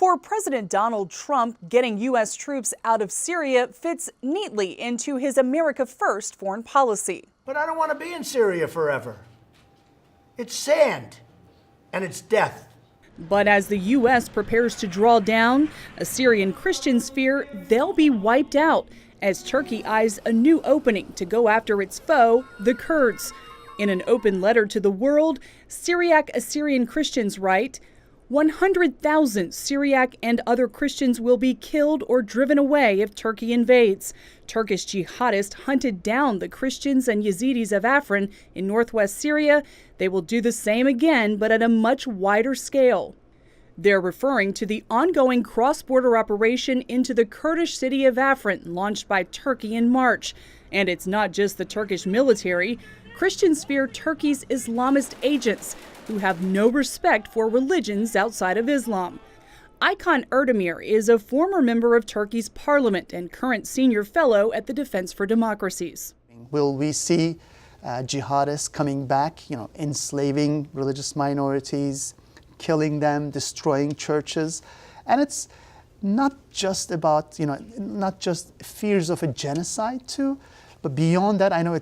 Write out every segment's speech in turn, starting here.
For President Donald Trump, getting U.S. troops out of Syria fits neatly into his America First foreign policy. But I don't want to be in Syria forever. It's sand, and it's death. But as the U.S. prepares to draw down, Syrian Christians fear they'll be wiped out as Turkey eyes a new opening to go after its foe, the Kurds. In an open letter to the world, Syriac Assyrian Christians write, 100,000 Syriac and other Christians will be killed or driven away if Turkey invades. Turkish jihadists hunted down the Christians and Yazidis of Afrin in northwest Syria. They will do the same again, but at a much wider scale. They're referring to the ongoing cross-border operation into the Kurdish city of Afrin, launched by Turkey in March. And it's not just the Turkish military. Christians fear Turkey's Islamist agents, who have no respect for religions outside of Islam. Aykan Erdemir is a former member of Turkey's parliament and current senior fellow at the Defense for Democracies. Will we see jihadists coming back, enslaving religious minorities, killing them, destroying churches? And it's not just about, not just fears of a genocide too, but beyond that, I know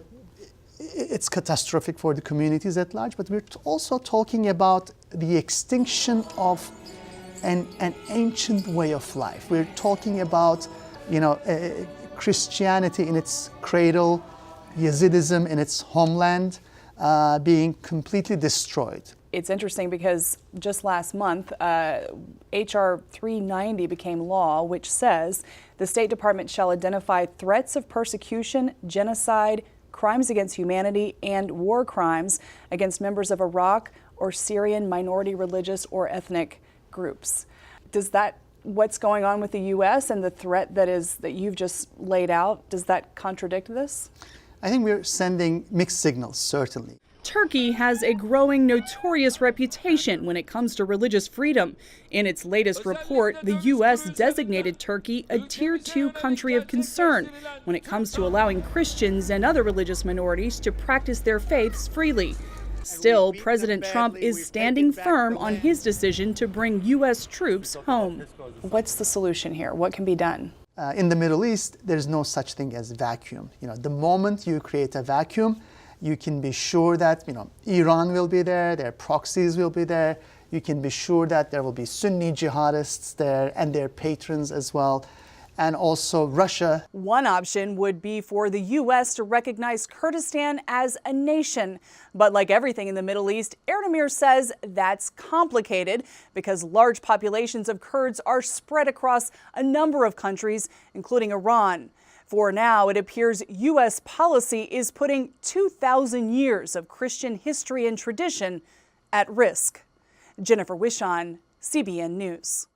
it's catastrophic for the communities at large, but we're also talking about the extinction of an ancient way of life. We're talking about, Christianity in its cradle, Yazidism in its homeland, being completely destroyed. It's interesting because just last month, H.R. 390 became law, which says the State Department shall identify threats of persecution, genocide, crimes against humanity, and war crimes against members of Iraq or Syrian minority religious or ethnic groups. Does that, what's going on with the U.S. and the threat that you've just laid out, does that contradict this? I think we're sending mixed signals, certainly. Turkey has a growing notorious reputation when it comes to religious freedom. In its latest report, the U.S. designated Turkey a Tier 2 country of concern when it comes to allowing Christians and other religious minorities to practice their faiths freely. Still, President Trump is standing firm on his decision to bring U.S. troops home. What's the solution here? What can be done? In the Middle East, there's no such thing as vacuum. The moment you create a vacuum, you can be sure that Iran will be there, their proxies will be there. You can be sure that there will be Sunni jihadists there and their patrons as well, and also Russia. One option would be for the U.S. to recognize Kurdistan as a nation. But like everything in the Middle East, Erdemir says that's complicated because large populations of Kurds are spread across a number of countries, including Iran. For now, it appears U.S. policy is putting 2,000 years of Christian history and tradition at risk. Jennifer Wishon, CBN News.